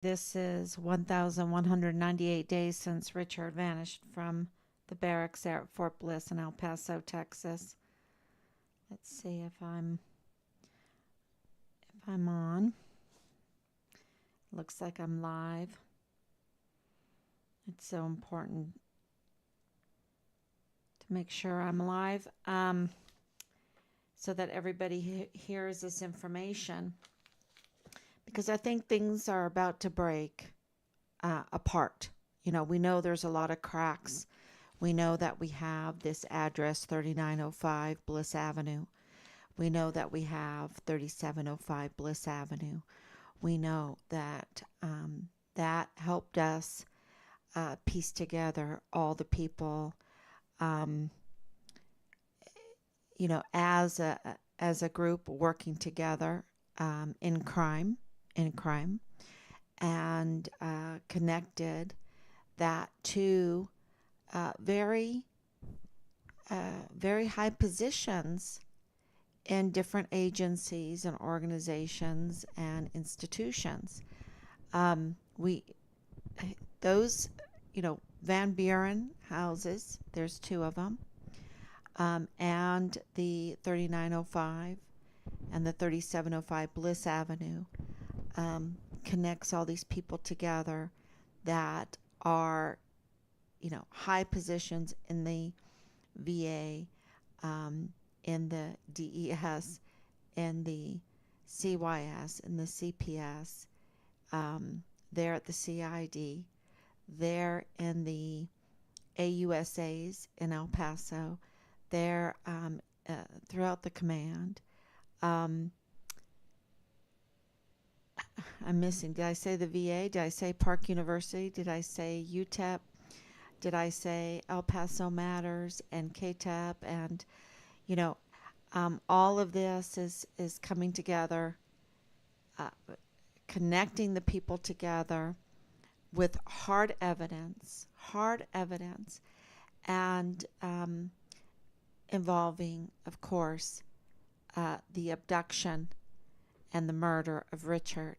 This is 1,198 days since Richard vanished from the barracks there at Fort Bliss in El Paso, Texas. Let's see if I'm on. Looks like I'm live. It's so important to make sure I'm live, so that everybody hears this information, because I think things are about to break apart. We know there's a lot of cracks. We know that we have this address, 3905 Bliss Avenue. We know that we have 3705 Bliss Avenue. We know that that helped us piece together all the people, um, as a group working together in crime, and connected that to very, very high positions in different agencies and organizations and institutions. We those Van Buren houses. There's two of them, and the 3905 and the 3705 Bliss Avenue connects all these people together that are high positions in the VA, in the DES, in the CYS, in the CPS, there at the CID, there in the AUSAs in El Paso, there throughout the command. Um, I'm missing. Did I say the VA? Did I say Park University? Did I say UTEP? Did I say El Paso Matters and KTEP? And you know, all of this is coming together, uh, connecting the people together with hard evidence, and involving, of course, the abduction and the murder of Richard.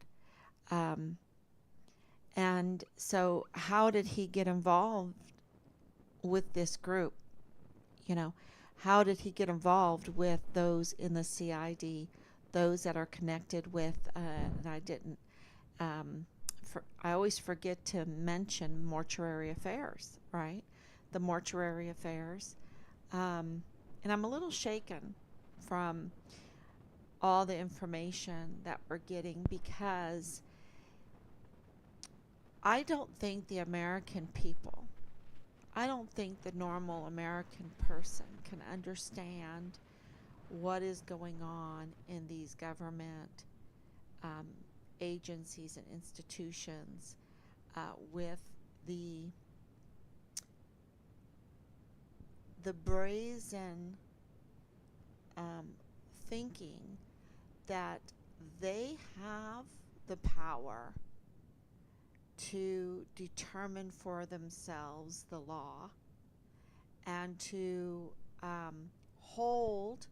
Um, and so, how did he get involved with this group? You know, how did he get involved with those in the CID, those that are connected with, and I didn't, I always forget to mention mortuary affairs, right? The mortuary affairs. And I'm a little shaken from all the information that we're getting, because I don't think the American people, I don't think the normal American person can understand what is going on in these government um, agencies and institutions, with the brazen um, thinking that they have the power to determine for themselves the law, and to hold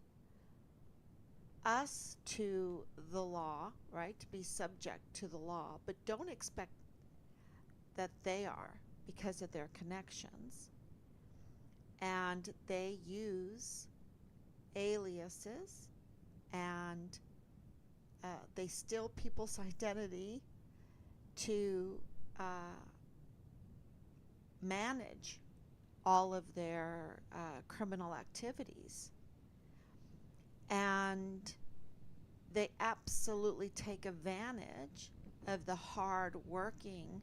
us to the law, right? To be subject to the law, but don't expect that they are, because of their connections. And they use aliases, and they steal people's identity to manage all of their criminal activities. And they absolutely take advantage of the hard working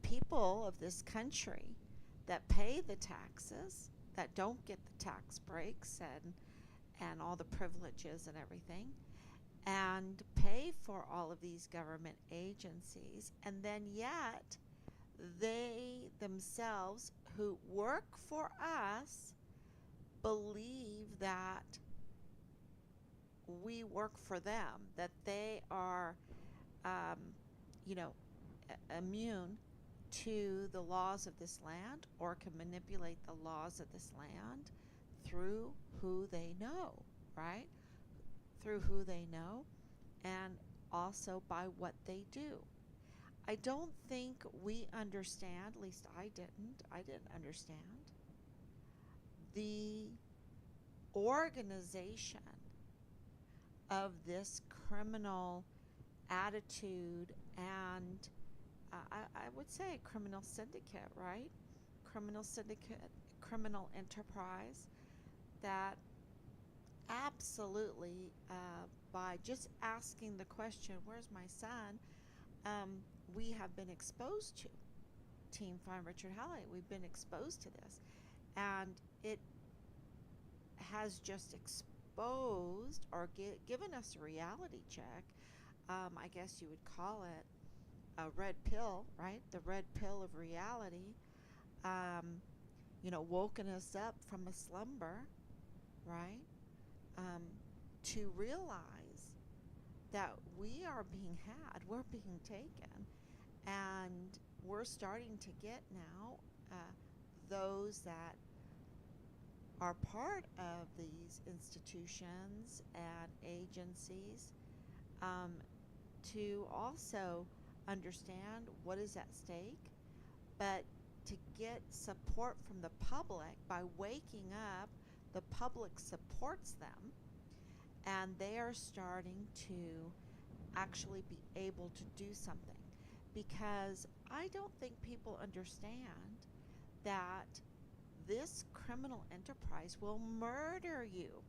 people of this country that pay the taxes, that don't get the tax breaks and all the privileges and everything, and pay for all of these government agencies. And then yet they themselves, who work for us, believe that we work for them, that they are, um, you know, immune to the laws of this land, or can manipulate the laws of this land through who they know, right? Through who they know, and also by what they do. I don't think we understand, at least I didn't understand the organization of this criminal attitude and I would say a criminal syndicate, right? Criminal syndicate, criminal enterprise that absolutely, by just asking the question, where's my son? Um, we have been exposed to Team Find Richard Halliday. We've been exposed to this. And it has just exposed or given us a reality check. I guess you would call it a red pill, right? The red pill of reality. Um, woken us up from a slumber, right? Um, to realize that we are being had, we're being taken, and we're starting to get now those that are part of these institutions and agencies um, to also understand what is at stake, but to get support from the public by waking up, the public supports them, and they are starting to actually be able to do something. Because I don't think people understand that this criminal enterprise will murder you.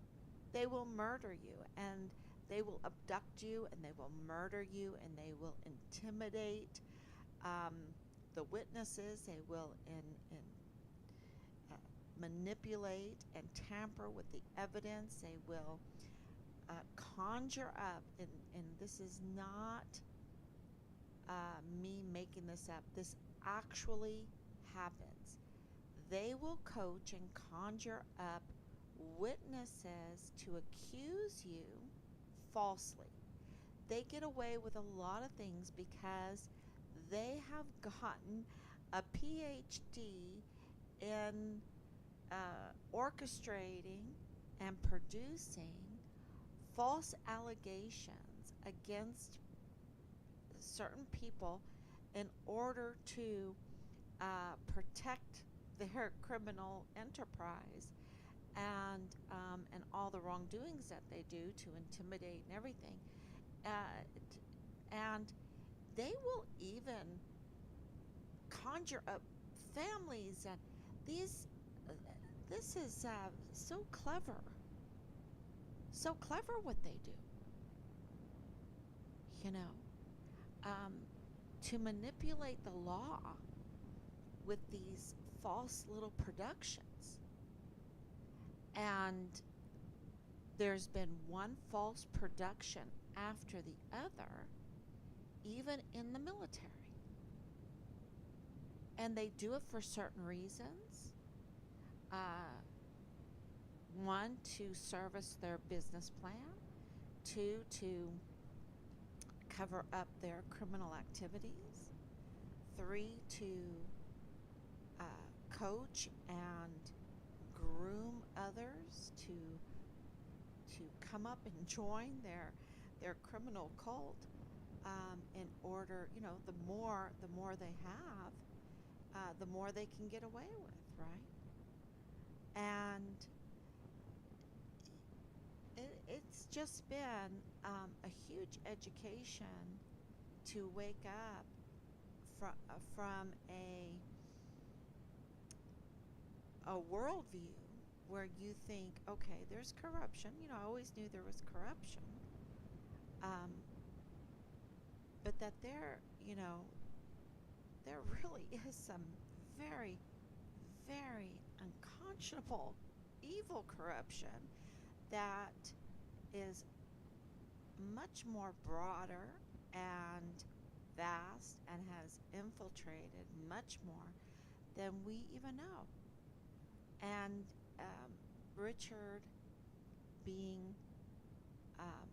They will murder you, and they will abduct you, and they will murder you, and they will intimidate um, the witnesses. They will uh, manipulate and tamper with the evidence. They will conjure up, and this is not me making this up. This actually happens. They will coach and conjure up witnesses to accuse you falsely. They get away with a lot of things because they have gotten a PhD in orchestrating and producing false allegations against certain people in order to protect their criminal enterprise and all the wrongdoings that they do to intimidate and everything. Uh, and they will even conjure up families and these. This is so clever what they do. You know, um, to manipulate the law with these false little productions. And there's been one false production after the other, even in the military. And they do it for certain reasons. Uh, one, to service their business plan. Two, to cover up their criminal activities. Three, to coach and groom others to come up and join their criminal cult in order, the more they have, the more they can get away with, right? And it's just been a huge education to wake up from a worldview where you think, okay, there's corruption. I always knew there was corruption, um, but that there really is some very, very unconscionable, evil corruption that is much more broader and vast and has infiltrated much more than we even know. And Richard being um,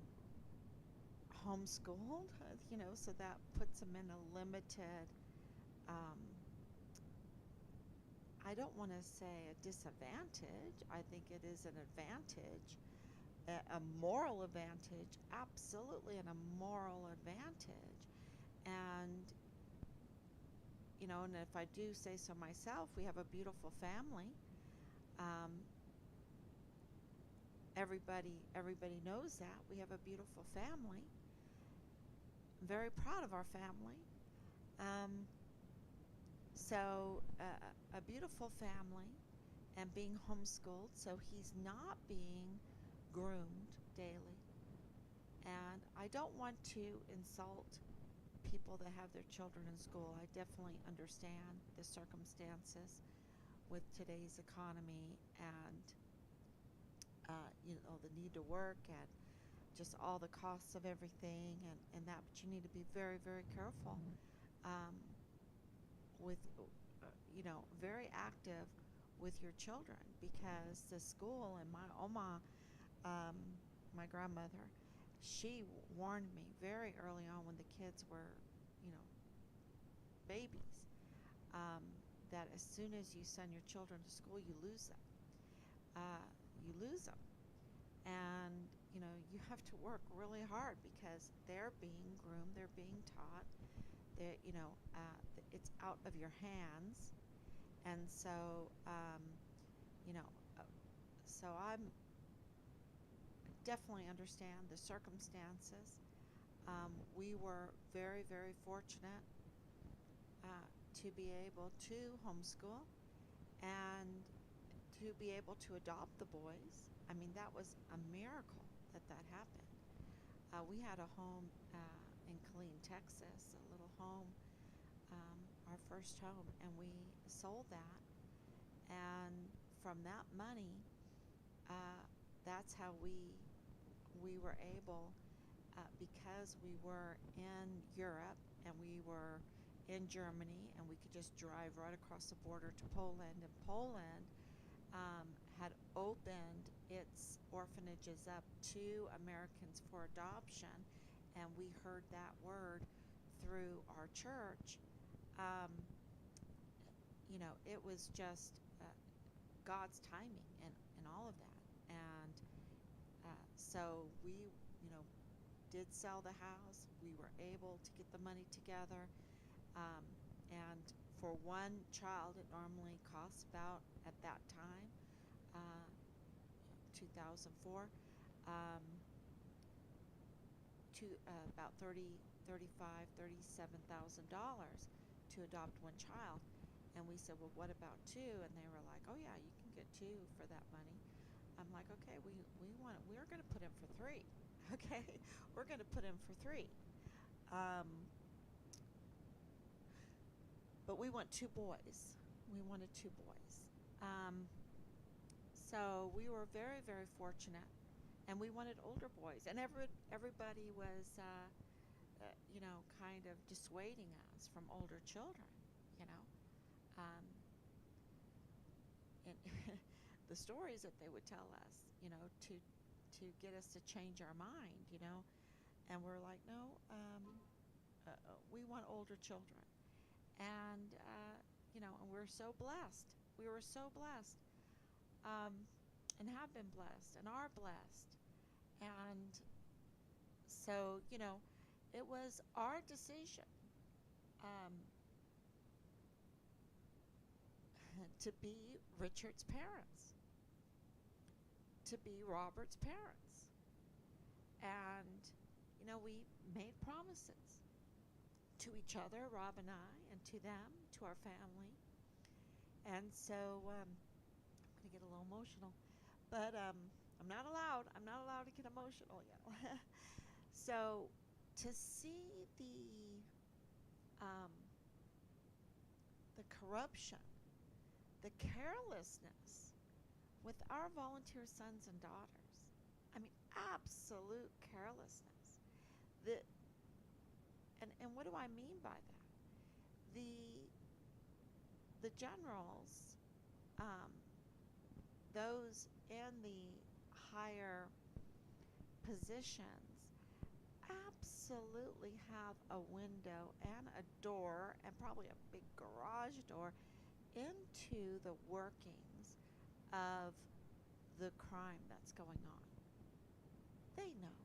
homeschooled, so that puts him in a limited, um, I don't want to say a disadvantage. I think it is an advantage, a moral advantage, absolutely, and a moral advantage. And and if I do say so myself, we have a beautiful family. Um, everybody knows that we have a beautiful family. I'm very proud of our family. Um, a beautiful family, and being homeschooled, so he's not being groomed daily. And I don't want to insult people that have their children in school. I definitely understand the circumstances with today's economy and the need to work and just all the costs of everything and that. But you need to be very, very careful um, with very active with your children, because the school and my oma, um, my grandmother, she warned me very early on when the kids were, you know, babies, um, that as soon as you send your children to school, you lose them. You lose them. And, you have to work really hard because they're being groomed, they're being taught, it's out of your hands. And so, you know, uh, so I'm definitely understand the circumstances. We were very, very fortunate to be able to homeschool and to be able to adopt the boys. I mean, that was a miracle that happened. We had a home in Killeen, Texas, a little home, our first home, and we sold that. And from that money, uh, that's how we were able, because we were in Europe and we were in Germany, and we could just drive right across the border to Poland. And Poland had opened its orphanages up to Americans for adoption, and we heard that word through our church. Um, it was just God's timing and all of that. And so we, did sell the house. We were able to get the money together. Um, and for one child, it normally costs about, at that time, 2004, to about $37,000 to adopt one child. And we said, well, what about two? And they were like, oh yeah, you can get two for that money. I'm like, okay, we're going to put in for three. Okay, we're going to put in for three. But we want two boys. We wanted two boys. So we were very, very fortunate, and we wanted older boys. And everybody was, kind of dissuading us from older children, you know. Um, and the stories that they would tell us, to get us to change our mind, and we're like, no, we want older children. And and we're so blessed. We were so blessed, um, and have been blessed, and are blessed. And so, it was our decision, um, to be Richard's parents, to be Robert's parents. And, we made promises to each other, Rob and I, and to them, to our family. And so, I'm going to get a little emotional, but I'm not allowed. I'm not allowed to get emotional yet. So, to see um, the corruption, the carelessness with our volunteer sons and daughters. I mean, absolute carelessness. The and what do I mean by that? The generals, um, those in the higher positions, absolutely have a window and a door, and probably a big garage door, into the workings of the crime that's going on. They know.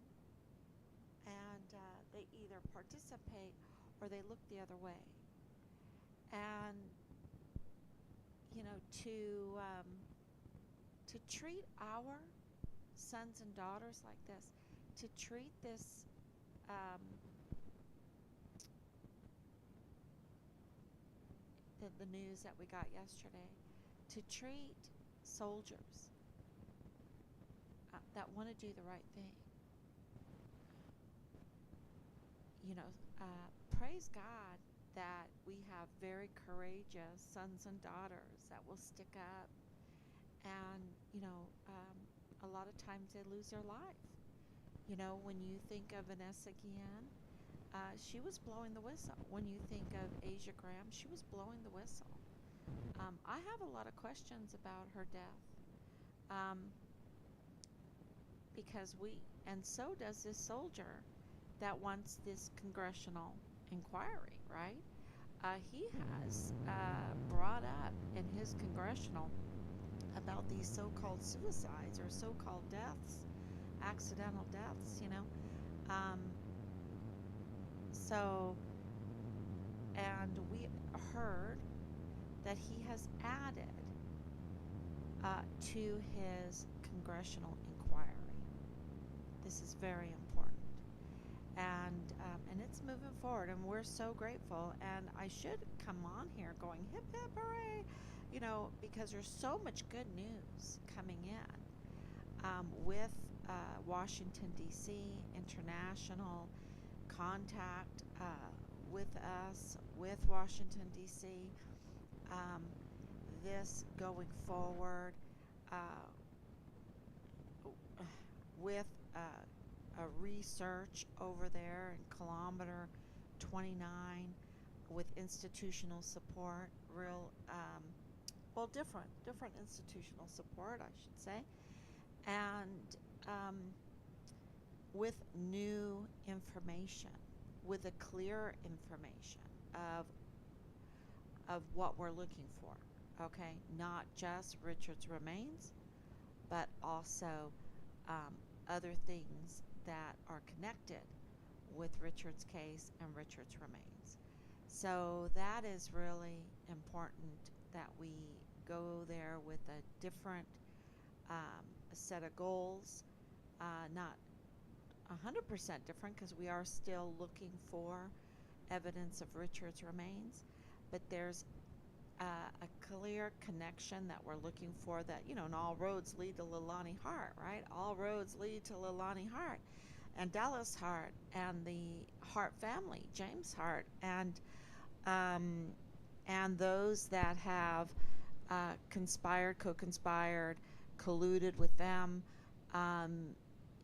And they either participate or they look the other way. And to treat our sons and daughters like this, to treat this the news that we got yesterday, to treat soldiers that want to do the right thing. Praise God that we have very courageous sons and daughters that will stick up, and a lot of times they lose their life. When you think of Vanessa Guillen, she was blowing the whistle. When you think of Asia Graham, she was blowing the whistle. I have a lot of questions about her death, because and so does this soldier that wants this congressional inquiry, right? He has brought up in his congressional about these so-called suicides or so-called deaths, accidental deaths, and we heard that he has added to his congressional inquiry. This is very important. And it's moving forward, and we're so grateful. And I should come on here going hip hip hooray, because there's so much good news coming in with Washington D.C. international contact with us, with Washington D.C. This going forward with a research over there in kilometer 29 with institutional support, different institutional support, I should say, and with new information, with a clear information of what we're looking for, okay? Not just Richard's remains, but also other things that are connected with Richard's case and Richard's remains. So that is really important, that we go there with a different set of goals, not 100% different, because we are still looking for evidence of Richard's remains, but there's a clear connection that we're looking for, that, and all roads lead to Leilani Hart, right? All roads lead to Leilani Hart and Dallas Hart and the Hart family, James Hart, and those that have conspired, co-conspired, colluded with them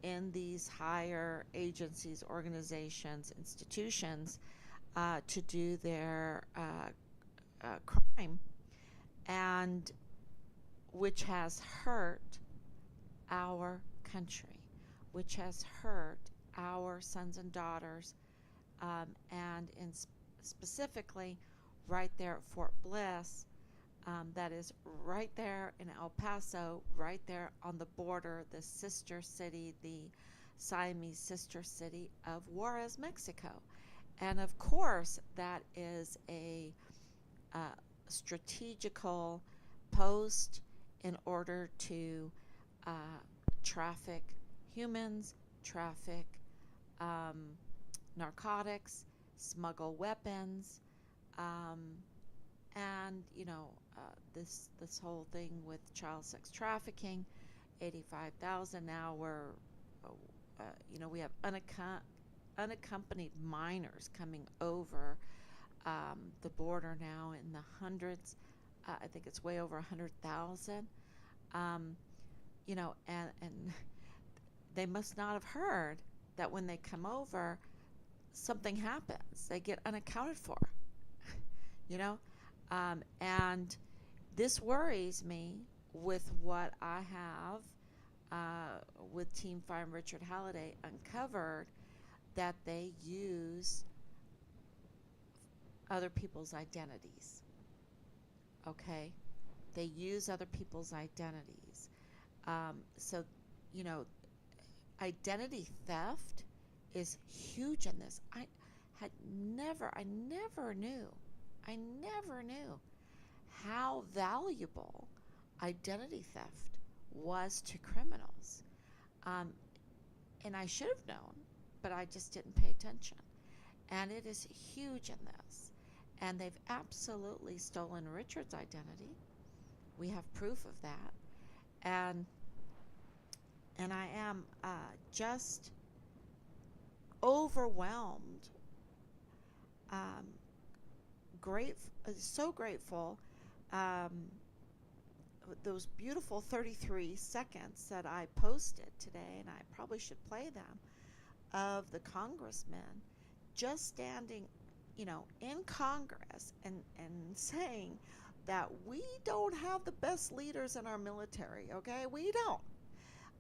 in these higher agencies, organizations, institutions to do their crime, and which has hurt our country, which has hurt our sons and daughters, and specifically right there at Fort Bliss, that is right there in El Paso, right there on the border, the sister city, the Siamese sister city of Juarez, Mexico. And of course, that is a strategical post in order to traffic humans, traffic narcotics, smuggle weapons, and this whole thing with child sex trafficking, 85,000 now. We're we have unaccompanied minors coming over the border now in the hundreds. I think it's way over 100,000. And they must not have heard that when they come over, something happens. They get unaccounted for. And this worries me with what I have with Team Find Richard Halliday uncovered, that they use other people's identities. Okay? They use other people's identities. So, identity theft is huge in this. I never knew how valuable identity theft was to criminals. Um, and I should have known, but I just didn't pay attention. And it is huge in this. And they've absolutely stolen Richard's identity. We have proof of that. And I am just overwhelmed, um, so grateful. Um, those beautiful 33 seconds that I posted today, and I probably should play them, of the congressmen just standing, in Congress and saying that we don't have the best leaders in our military, okay? We don't.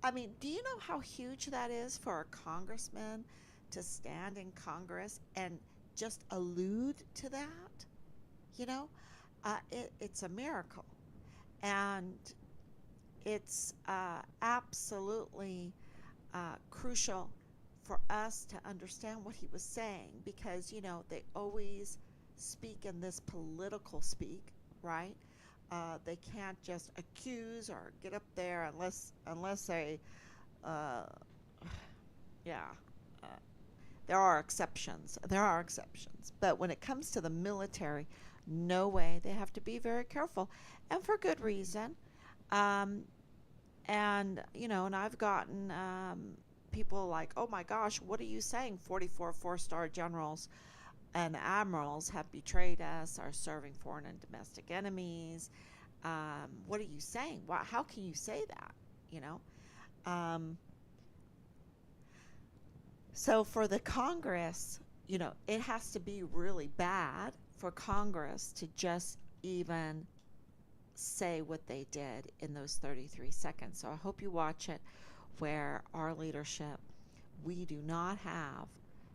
I mean, do you know how huge that is for a congressman to stand in Congress and just allude to that? You know, it's a miracle. And it's absolutely crucial for us to understand what he was saying, because, they always speak in this political speak, right? They can't just accuse or get up there unless they, uh, yeah, uh, there are exceptions. There are exceptions. But when it comes to the military, no way. They have to be very careful, and for good reason. Um, and I've gotten people like, oh my gosh, what are you saying? 44 four-star generals and admirals have betrayed us, are serving foreign and domestic enemies. What are you saying? How can you say that? You know? Um, so for the Congress, it has to be really bad for Congress to just even say what they did in those 33 seconds. So I hope you watch it, where our leadership, we do not have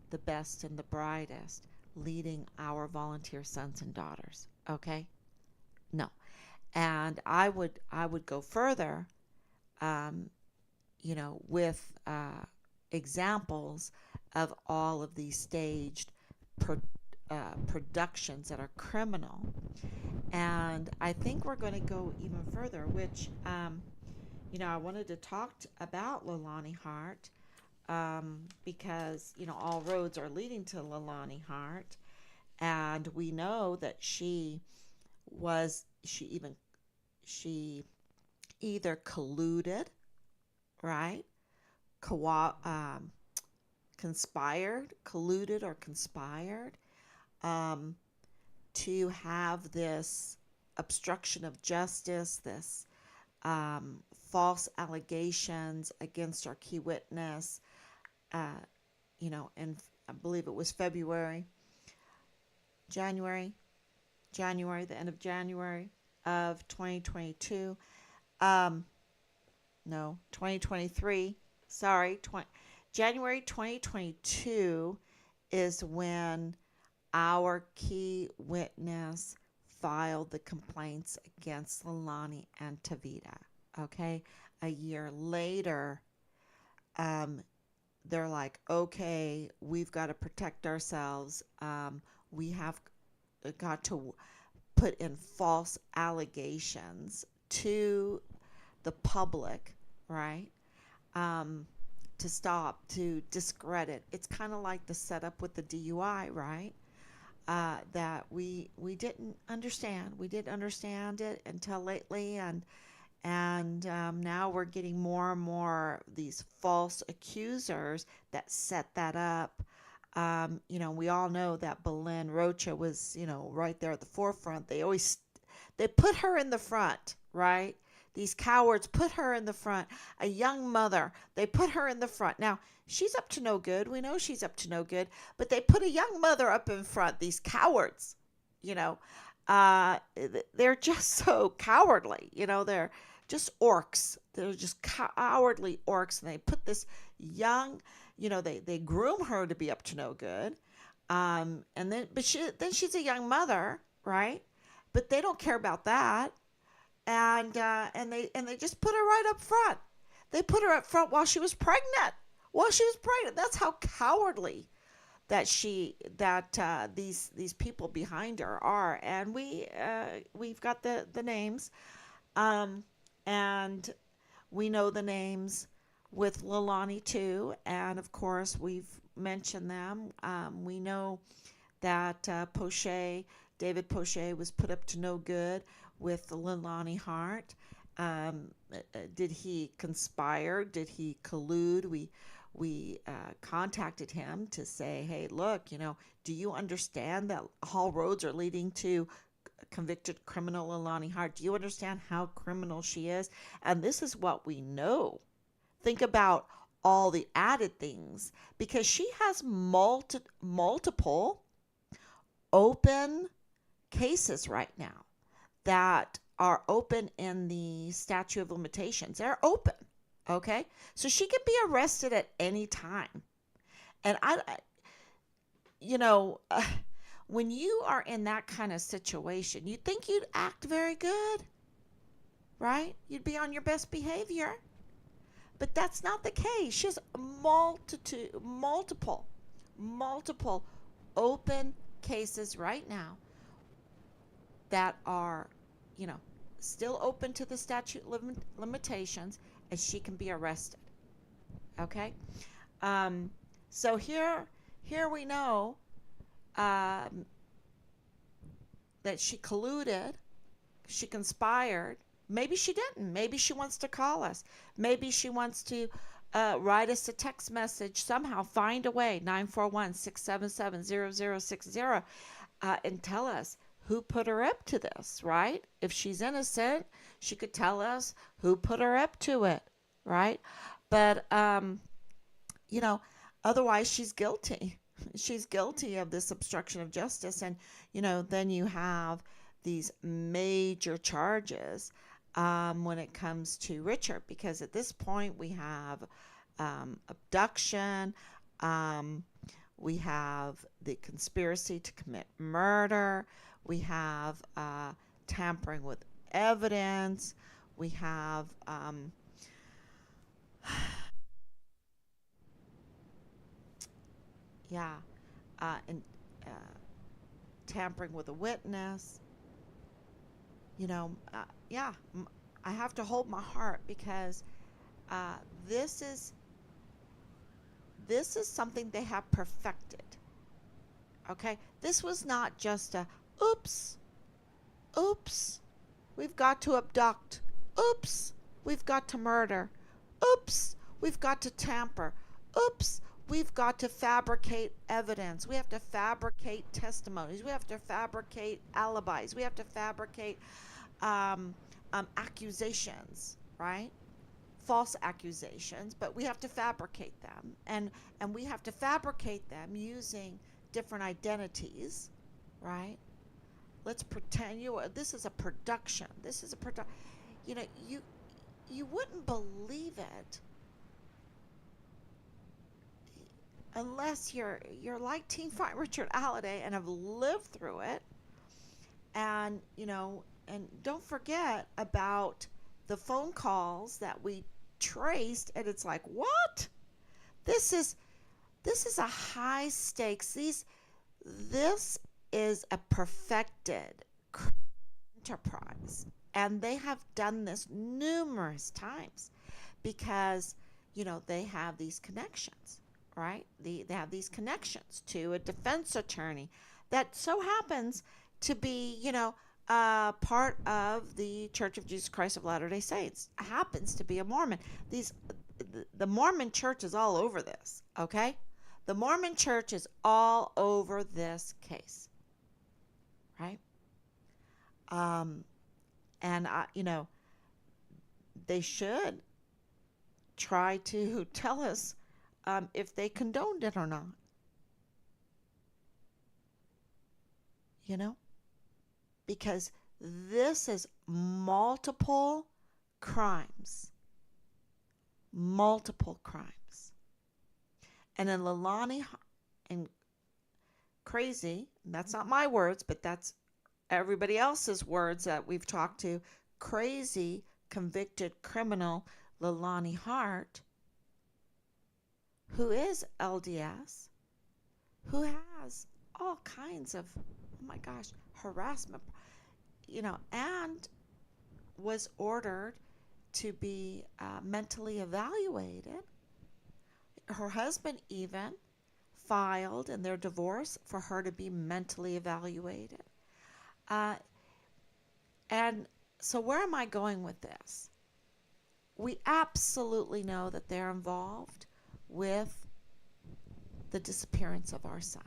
the best and the brightest leading our volunteer sons and daughters. Okay? No. And I would go further, um, with examples of all of these staged productions that are criminal. And I think we're going to go even further, which, I wanted to talk about Leilani Hart, because, all roads are leading to Leilani Hart. And we know that she either colluded, right? Colluded or conspired, um, to have this obstruction of justice, this false allegations against our key witness, and I believe it was January, the end of January of 2022. No, 2023. Sorry, January 2022 is when our key witness filed the complaints against Leilani and Tavita. Okay, a year later, they're like, okay, we've got to protect ourselves. We have got to put in false allegations to the public, right? To discredit. It's kind of like the setup with the DUI, right? That we didn't understand. We didn't understand it until lately, and now we're getting more and more these false accusers that set that up. We all know that Belen Rocha was, right there at the forefront. They put her in the front, right? These cowards put her in the front. A young mother, they put her in the front. Now, she's up to no good. We know she's up to no good. But they put a young mother up in front. These cowards, they're just so cowardly. They're just orcs. They're just cowardly orcs. And they put this young, they groom her to be up to no good. But she's a young mother, right? But they don't care about that. And they just put her right up front. They put her up front while she was pregnant. That's how cowardly these people behind her are, and we've got the names, um, and we know the names with Lilani too, and of course we've mentioned them. We know that David Poche was put up to no good with the Lilani Hart. Did he conspire? Did he collude? We contacted him to say, hey, look, do you understand that all roads are leading to convicted criminal Lilani Hart? Do you understand how criminal she is? And this is what we know. Think about all the added things, because she has multiple open cases right now that are open in the statute of limitations. They're open. Okay. So she could be arrested at any time. And you know, uh, when you are in that kind of situation, you'd think you'd act very good, right? You'd be on your best behavior. But that's not the case. She has multiple open cases right now that are, you know, still open to the statute limitations, and she can be arrested. Okay, um, so here we know um, that she colluded, she conspired. Maybe she didn't. Maybe she wants to call us. Maybe she wants to write us a text message somehow. Find a way, 941-677-0060, and tell us who put her up to this, right? If she's innocent, she could tell us who put her up to it, right? But, you know, otherwise she's guilty. She's guilty of this obstruction of justice. And, then you have these major charges when it comes to Richard, because at this point we have abduction, we have the conspiracy to commit murder, we have tampering with evidence, we have yeah, and uh, tampering with a witness. Yeah, I have to hold my heart, because uh, this is this is something they have perfected. Okay, this was not just a oops, oops, we've got to abduct, oops, we've got to murder, oops, we've got to tamper, oops, we've got to fabricate evidence, we have to fabricate testimonies, we have to fabricate alibis, we have to fabricate um, accusations, right? False accusations, but we have to fabricate them, and we have to fabricate them using different identities, right? Let's pretend this is a production. This is a production. You know, you wouldn't believe it unless you're like Teen Fight Richard Halliday and have lived through it. And and don't forget about the phone calls that we traced, and it's like, what? This is a high stakes. This is a perfected enterprise, and they have done this numerous times, because they have these connections, right? They have these connections to a defense attorney that so happens to be part of the Church of Jesus Christ of Latter-day Saints, happens to be a Mormon. The Mormon Church is all over this, okay? The Mormon Church is all over this case, right? Um, and they should try to tell us if they condoned it or not. Because this is multiple crimes. Multiple crimes. And in Lilani and crazy, that's not my words, but that's everybody else's words that we've talked to, crazy convicted criminal Lilani Hart, who is LDS, who has all kinds of, oh my gosh, harassment, and was ordered to be mentally evaluated. Her husband even filed in their divorce for her to be mentally evaluated. Uh, and so, where am I going with this? We absolutely know that they're involved with the disappearance of our son,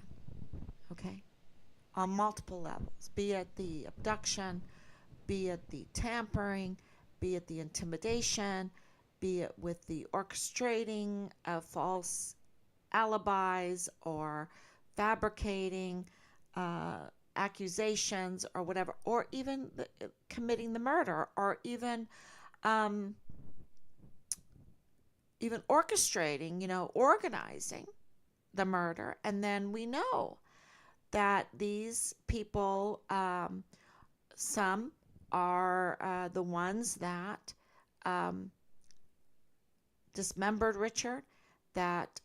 okay? On multiple levels, be it the abduction, be it the tampering, be it the intimidation, be it with the orchestrating of false alibis or fabricating accusations or whatever, or even committing the murder, or um, even orchestrating, organizing the murder. And then we know that these people, some are the ones that um, dismembered Richard, that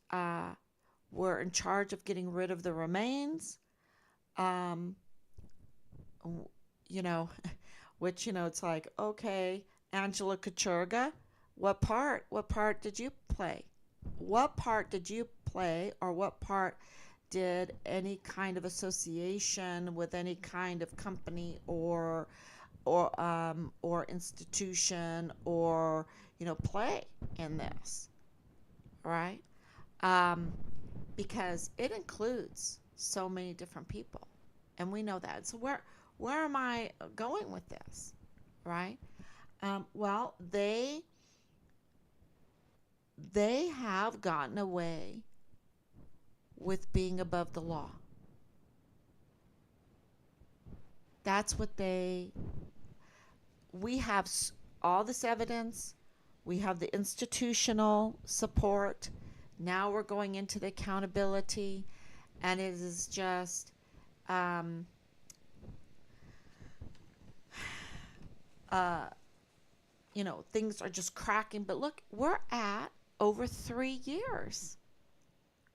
were in charge of getting rid of the remains. Um, you know, which, it's like, okay, Angela Kachurga, what part? What part did you play? What part did you play, or what part did any kind of association with any kind of company or institution or play in this, right? Um, because it includes so many different people, and we know that. So where am I going with this, right? Well, they have gotten away with being above the law. That's what we have all this evidence. We have the institutional support. Now we're going into the accountability, and it is just um, uh, things are just cracking. But look, we're at over 3 years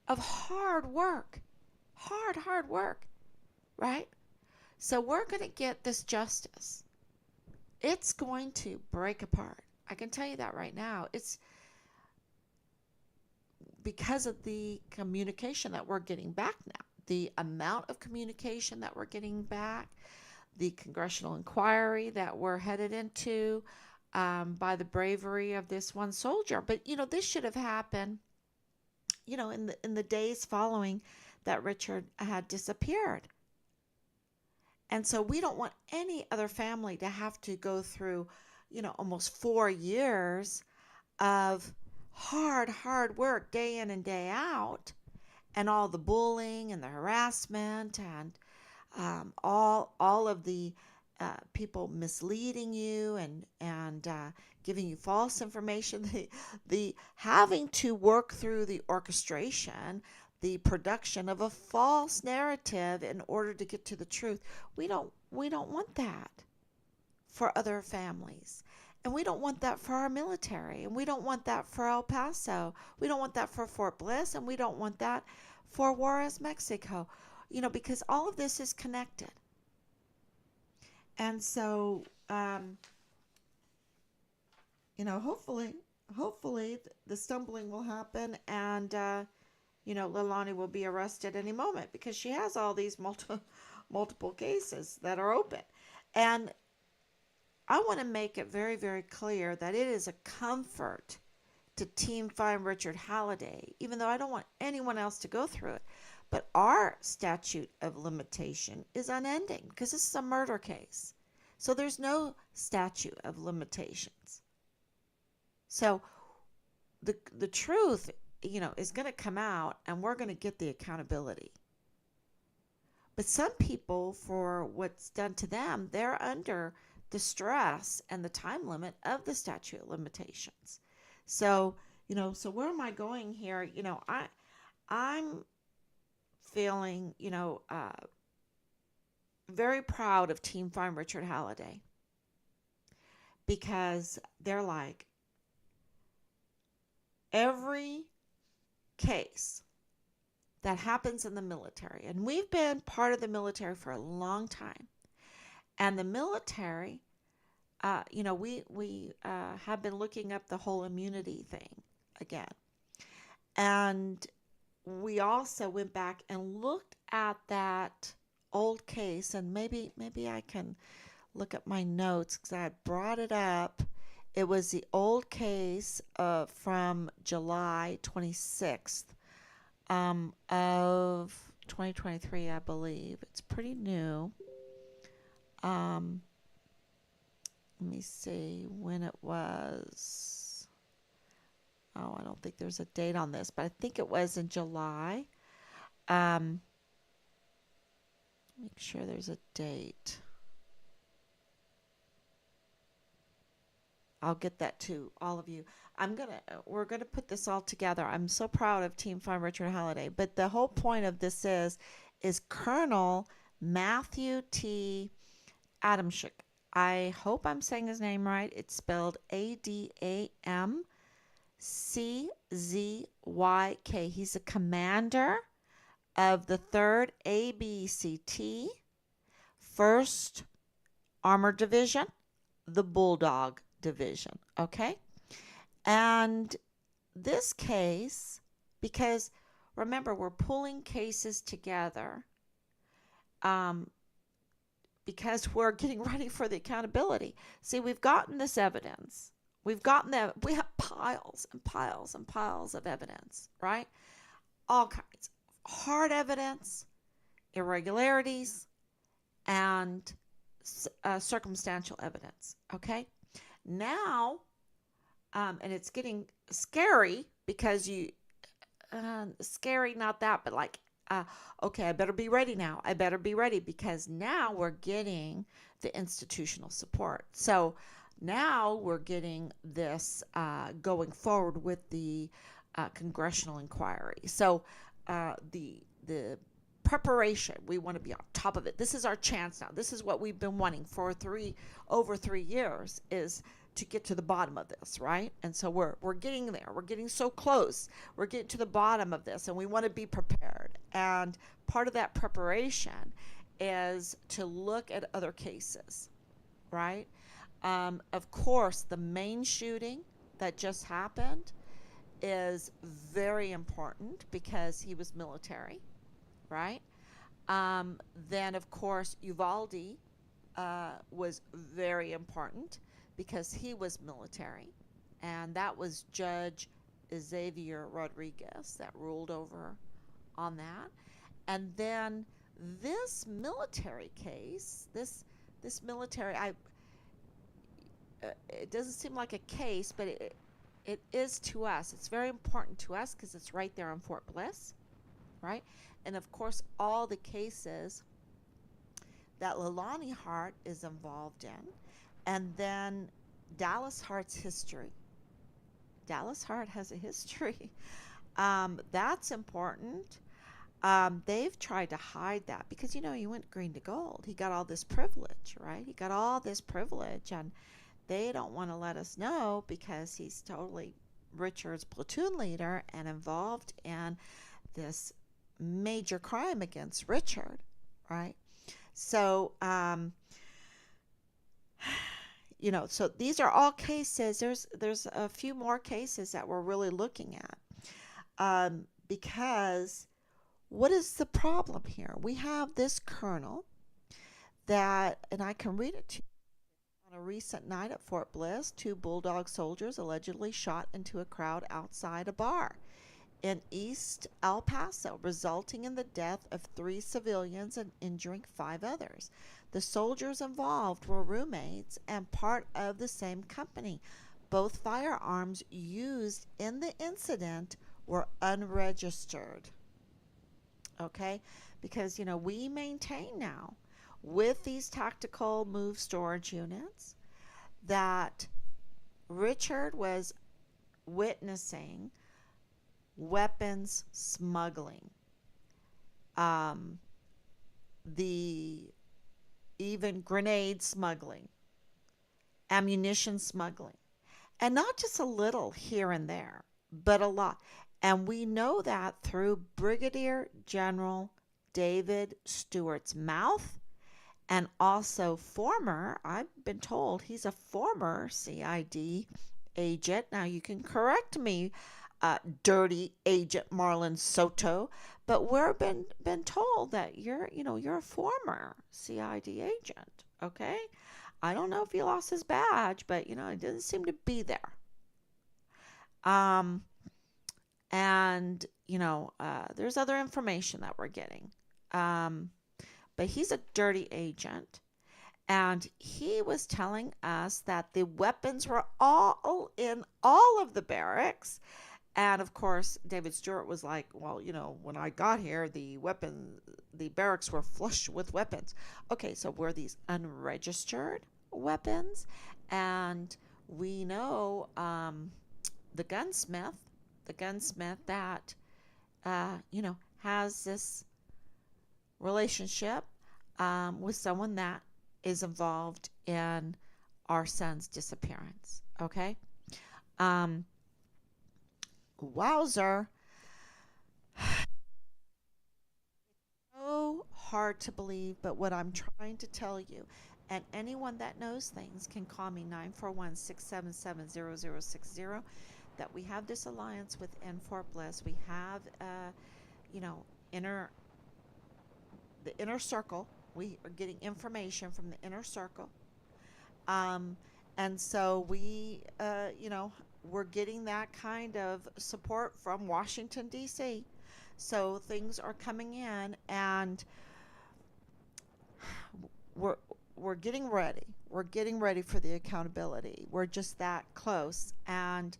of hard work, right? So we're going to get this justice. It's going to break apart. I can tell you that right now. It's because of the communication that we're getting back now, the amount of communication that we're getting back, the congressional inquiry that we're headed into, by the bravery of this one soldier. But this should have happened, in the days following that Richard had disappeared. And so we don't want any other family to have to go through, almost 4 years of hard work day in and day out, and all the bullying and the harassment, and all of the people misleading you and giving you false information, the having to work through the orchestration, the production of a false narrative in order to get to the truth. We don't want that for other families. And we don't want that for our military. And we don't want that for El Paso. We don't want that for Fort Bliss. And we don't want that for Juarez, Mexico. Because all of this is connected. And so, hopefully the stumbling will happen, and, Leilani will be arrested any moment, because she has all these multiple cases that are open. And I want to make it very, very clear that it is a comfort to Team Find Richard Halliday, even though I don't want anyone else to go through it. But our statute of limitation is unending, because this is a murder case. So there's no statute of limitations. So the truth, is going to come out, and we're going to get the accountability. But some people, for what's done to them, they're under the stress and the time limit of the statute of limitations. So, so where am I going here? I'm feeling, very proud of Team Find Richard Halliday, because they're like, every case that happens in the military. And we've been part of the military for a long time. And the military, we have been looking up the whole immunity thing again. And we also went back and looked at that old case, and maybe I can look at my notes because I had brought it up. It was the old case from July 26th of 2023, I believe. It's pretty new. Um, Let me see when it was. Oh, I don't think there's a date on this, but I think it was in July. Um, Make sure there's a date. I'll get that to all of you. We're gonna put this all together. I'm so proud of Team Farm Richard Halliday. But the whole point of this is Colonel Matthew T. Adamczyk. I hope I'm saying his name right. It's spelled Adamczyk. He's a commander of the 3rd ABCT, 1st Armored Division, the Bulldog Division. Okay? And this case, because remember, we're pulling cases together because we're getting ready for the accountability. See, we've gotten this evidence. We have piles and piles and piles of evidence, right? All kinds. Hard evidence, irregularities, and circumstantial evidence. Okay? Now, and it's getting scary because scary, not that, but like, okay, I better be ready now. I better be ready because now we're getting the institutional support. So now we're getting this going forward with the congressional inquiry. So the preparation, we want to be on top of it. This is our chance now. This is what we've been wanting for over 3 years, is to get to the bottom of this, right? And so we're getting there. We're getting so close. We're getting to the bottom of this, and we want to be prepared. And part of that preparation is to look at other cases, right? Of course, the main shooting that just happened is very important because he was military, right? Then, of course, Uvalde was very important because he was military, and that was Judge Xavier Rodriguez that ruled over on that. And then this military case, this military, it doesn't seem like a case, but it is to us. It's very important to us because it's right there in Fort Bliss, right? And of course, all the cases that Leilani Hart is involved in, and then Dallas Hart's history. Dallas Hart has a history. That's important. They've tried to hide that because, he went green to gold. He got all this privilege, right? He got all this privilege, and they don't want to let us know because he's totally Richard's platoon leader and involved in this major crime against Richard, right? So, so these are all cases. There's a few more cases that we're really looking at, because what is the problem here? We have this colonel that, and I can read it to you. On a recent night at Fort Bliss, 2 Bulldog soldiers allegedly shot into a crowd outside a bar in East El Paso, resulting in the death of 3 civilians and injuring 5 others. The soldiers involved were roommates and part of the same company. Both firearms used in the incident were unregistered. Okay? Because, we maintain now with these tactical move storage units that Richard was witnessing weapons smuggling, the even grenade smuggling, ammunition smuggling, and not just a little here and there, but a lot. And we know that through Brigadier General David Stewart's mouth, and also former, I've been told he's a former CID agent. Now you can correct me, dirty agent Marlon Soto, but we're been told that you're a former CID agent. Okay, I don't know if he lost his badge, but it didn't seem to be there. Um, and there's other information that we're getting. Um, but he's a dirty agent. And he was telling us that the weapons were all in all of the barracks. And of course, David Stewart was like, well, when I got here, the barracks were flush with weapons. Okay, so were these unregistered weapons? And we know the gunsmith, that, has this relationship with someone that is involved in our son's disappearance. Okay. Um, Wowzer. So hard to believe, but what I'm trying to tell you, and anyone that knows things can call me 941-677-0060, that we have this alliance with N4 Bliss. We have, you know, inner the inner circle. We are getting information from the inner circle. Um, and so we're getting that kind of support from Washington, D.C. So things are coming in, and we're, we're getting ready. We're getting ready for the accountability. We're just that close. And,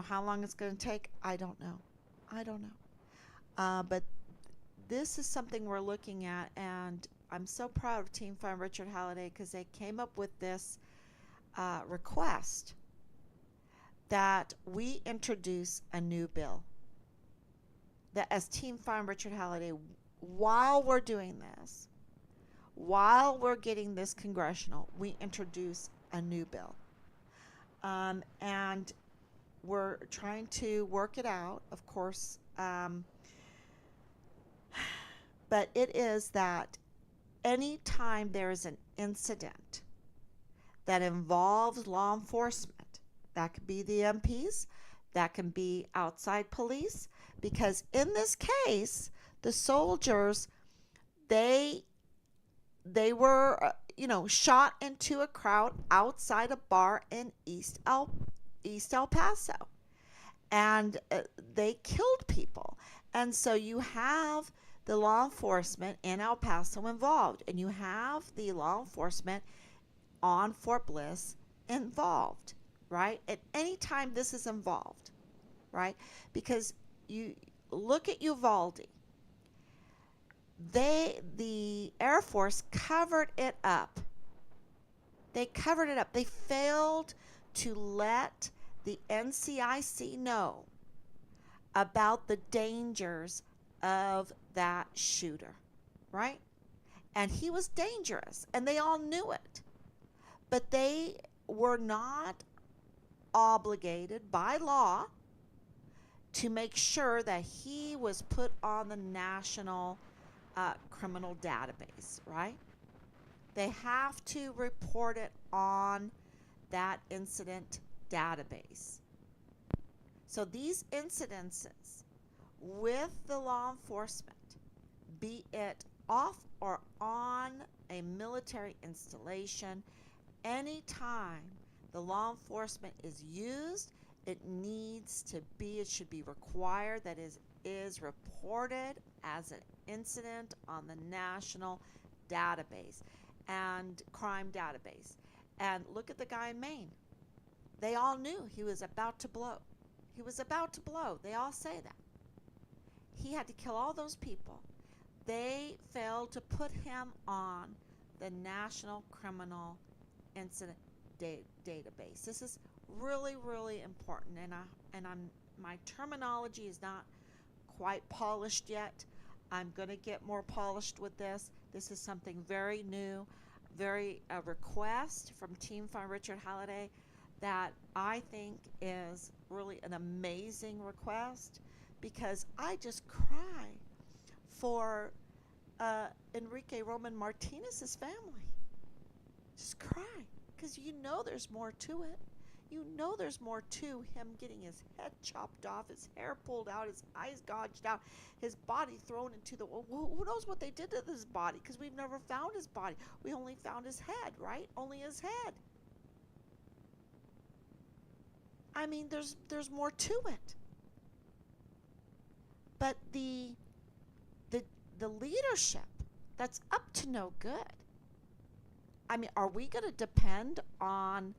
how long it's going to take, I don't know. I don't know. But this is something we're looking at, and I'm so proud of Team Fund Richard Halliday because they came up with this request that we introduce a new bill. That as Team Fund Richard Halliday, while we're doing this, while we're getting this congressional, we introduce a new bill. And we're trying to work it out, of course. But it is that anytime there is an incident that involves law enforcement, that could be the MPs, that can be outside police, because in this case, the soldiers, they were shot into a crowd outside a bar in East El Paso, and they killed people. And so you have the law enforcement in El Paso involved, and you have the law enforcement on Fort Bliss involved, right? At any time this is involved, right? Because you look at Uvalde, the Air Force covered it up. They covered it up. They failed to let the NCIC know about the dangers of that shooter, right? And he was dangerous, and they all knew it. But they were not obligated by law to make sure that he was put on the national criminal database, right? They have to report it on that incident database. So these incidences with the law enforcement, be it off or on a military installation, anytime the law enforcement is used, it should be required that is reported as an incident on the national database and crime database. And look at the guy in Maine. They all knew he was about to blow. He was about to blow. They all say that. He had to kill all those people. They failed to put him on the National Criminal Incident Database. This is really, really important, and my terminology is not quite polished yet. I'm going to get more polished with this. This is something very new, very a request from Team Fund Richard Halliday that I think is really an amazing request because I just cry for Enrique Roman Martinez's family. Just cry, because you know there's more to it. You know there's more to him getting his head chopped off, his hair pulled out, his eyes gouged out, his body thrown into the... Who knows what they did to his body, because we've never found his body. We only found his head, right? Only his head. I mean, there's more to it. But the leadership, that's up to no good. I mean, are we going to depend on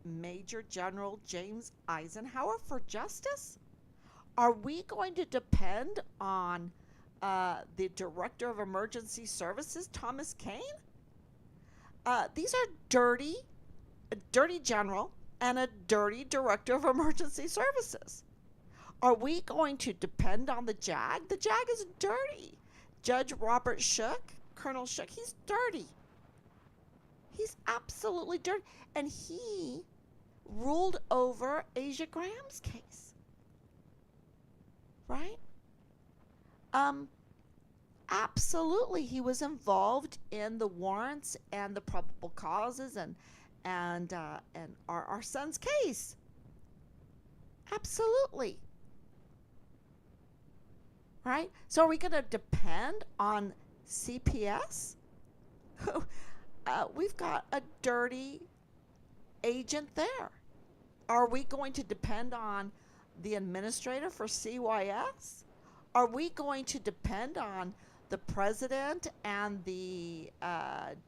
Major General James Eisenhower for justice? Are we going to depend on the Director of Emergency Services, Thomas Kane? These are a dirty general and a dirty Director of Emergency Services. Are we going to depend on the JAG? The JAG is dirty. Judge Robert Shook, Colonel Shook, he's dirty. He's absolutely dirty. And he ruled over Asia Graham's case. Right? Absolutely, he was involved in the warrants and the probable causes and our son's case. Absolutely. Right? So are we going to depend on CPS? We've got a dirty agent there. Are we going to depend on the administrator for CYS? Are we going to depend on the president and the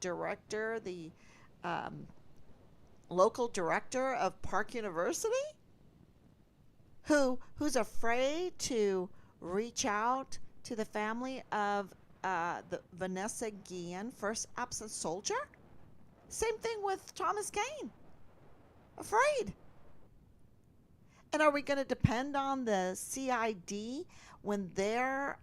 director, the local director of Park University, who's afraid to reach out to the family of the Vanessa Guillen, first absent soldier? Same thing with Thomas Kane. Afraid. And are we going to depend on the CID when they're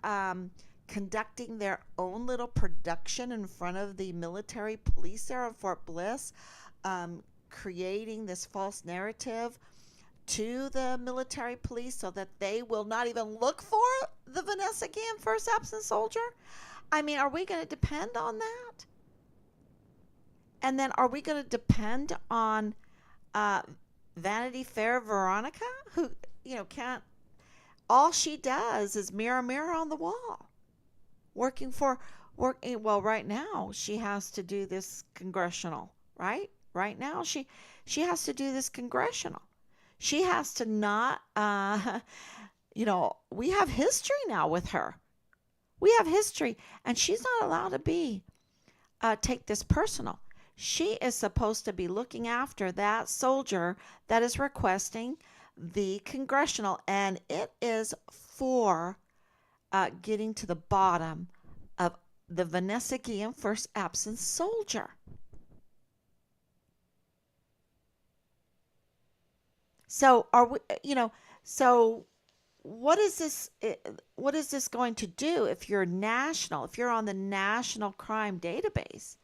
conducting their own little production in front of the military police there at Fort Bliss, creating this false narrative to the military police so that they will not even look for the Vanessa Guillen, first absent soldier? I mean, are we going to depend on that? And then are we going to depend on Vanity Fair Veronica, who, can't... All she does is mirror, mirror on the wall. Well, right now, she has to do this congressional, right? Right now, she has to do this congressional. She has to not, we have history now with her. We have history, and she's not allowed to take this personal. She is supposed to be looking after that soldier that is requesting the congressional, and it is for getting to the bottom of the Vanessa Guillen, first absent soldier. So what is this going to do if you're on the national crime database?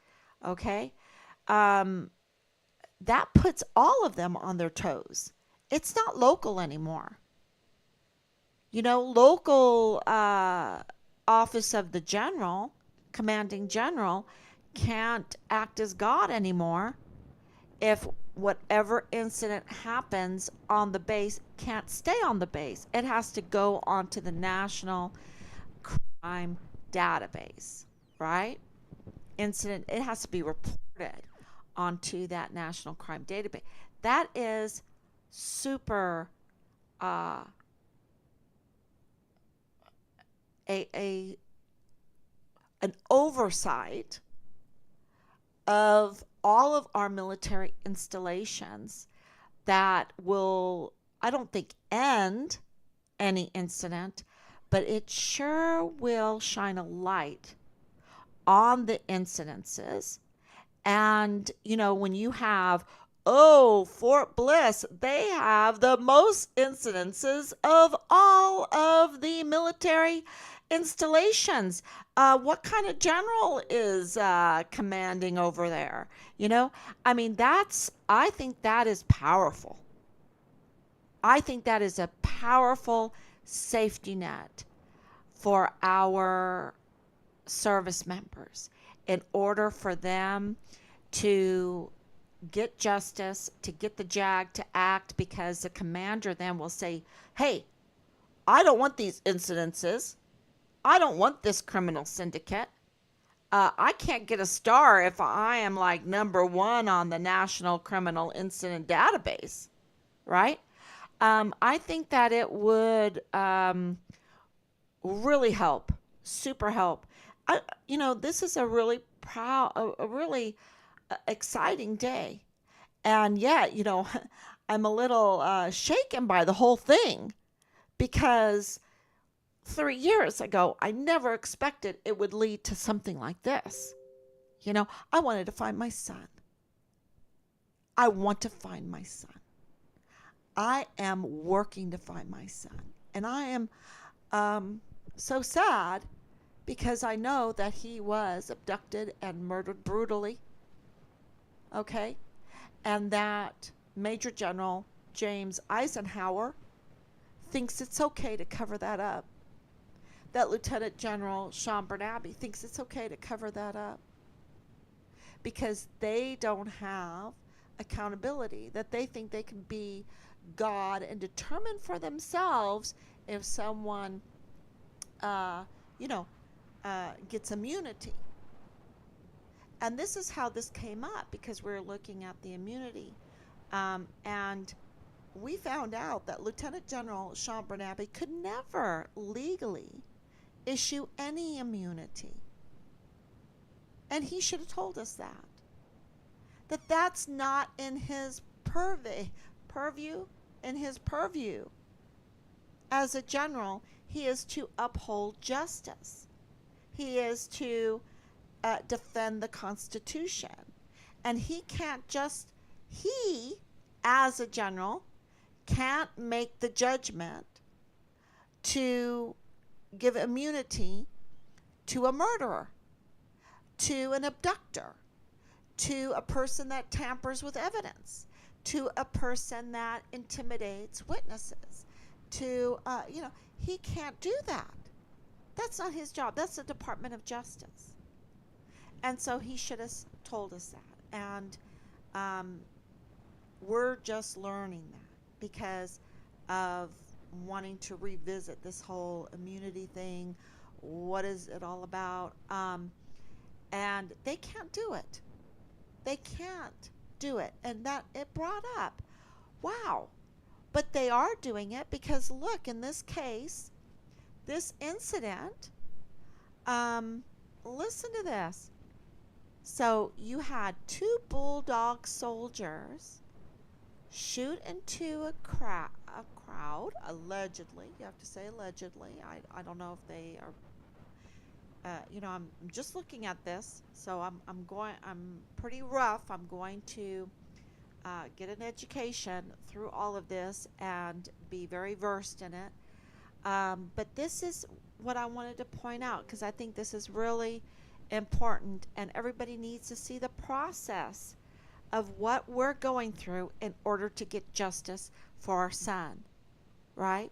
Okay. That puts all of them on their toes. It's not local anymore. Local office of the general, commanding general, can't act as God anymore if whatever incident happens on the base can't stay on the base. It has to go onto the national crime database, right? It has to be reported onto that national crime database. That is super an oversight of all of our military installations that will, I don't think, end any incident, but it sure will shine a light on the incidences. And, when you have, Fort Bliss, they have the most incidences of all of the military installations. What kind of general is commanding over there? I think that is powerful. I think that is a powerful safety net for our service members in order for them to get justice, to get the JAG to act, because the commander then will say, hey, I don't want these incidences. I don't want this criminal syndicate. I can't get a star if I am like number one on the National Criminal Incident Database, right? I think that it would really help, super help. This is a really a really exciting day. And yet, I'm a little shaken by the whole thing, because 3 years ago, I never expected it would lead to something like this. I wanted to find my son. I want to find my son. I am working to find my son. And I am so sad, because I know that he was abducted and murdered brutally. Okay? And that Major General James Eisenhower thinks it's okay to cover that up. That Lieutenant General Sean Bernabe thinks it's okay to cover that up, because they don't have accountability, that they think they can be God and determine for themselves if someone, gets immunity. And this is how this came up, because we're looking at the immunity. And we found out that Lieutenant General Sean Bernabe could never legally issue any immunity. And he should have told us that. That's not in his purview. In his purview. As a general, he is to uphold justice. He is to defend the Constitution. And he, as a general, can't make the judgment to give immunity to a murderer, to an abductor, to a person that tampers with evidence, to a person that intimidates witnesses, to, he can't do that. That's not his job. That's the Department of Justice. And so he should have told us that. And we're just learning that because of wanting to revisit this whole immunity thing. What is it all about? And they can't do it. They can't do it. And that it brought up, wow. But they are doing it because, look, in this case, this incident, listen to this. So you had 2 bulldog soldiers shoot into a crowd, allegedly. You have to say allegedly. I don't know if they are, I'm just looking at this. So I'm pretty rough. I'm going to get an education through all of this and be very versed in it. But this is what I wanted to point out, because I think this is really important, and everybody needs to see the process of what we're going through in order to get justice for our son, right?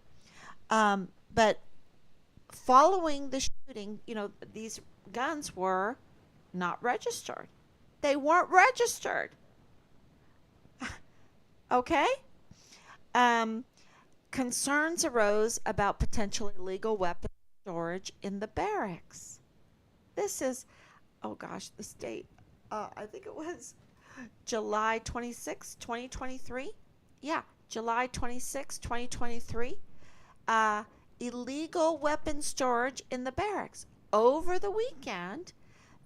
But following the shooting, these guns were not registered. They weren't registered. Okay? Concerns arose about potential illegal weapon storage in the barracks. This is, this date. I think it was July 26, 2023. Yeah, July 26, 2023. Illegal weapon storage in the barracks. Over the weekend,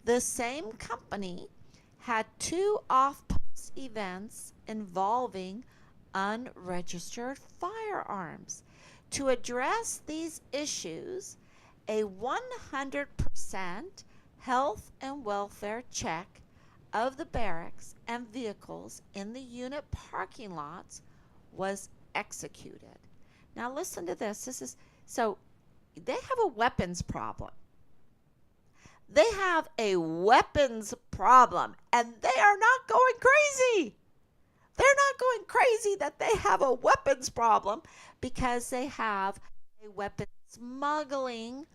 the same company had 2 off-post events involving unregistered firearms. To address these issues, a 100% health and welfare check of the barracks and vehicles in the unit parking lots was executed. Now listen to this. So they have a weapons problem. They have a weapons problem, and they are not going crazy. They're not going crazy that they have a weapons problem because they have a weapon smuggling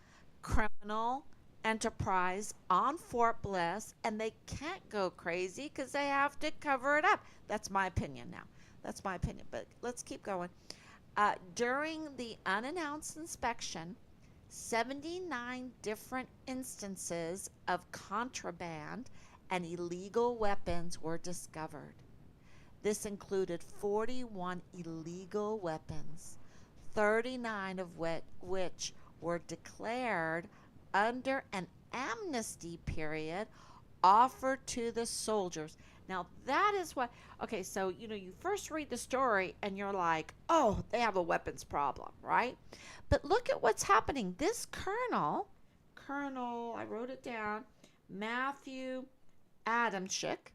criminal enterprise on Fort Bliss, and they can't go crazy because they have to cover it up. That's my opinion now. That's my opinion. But let's keep going. During the unannounced inspection, 79 different instances of contraband and illegal weapons were discovered. This included 41 illegal weapons, 39 of which were declared under an amnesty period offered to the soldiers. Now, that is what, okay, so, you first read the story and you're like, oh, they have a weapons problem, right? But look at what's happening. This Colonel, I wrote it down, Matthew Adamczyk,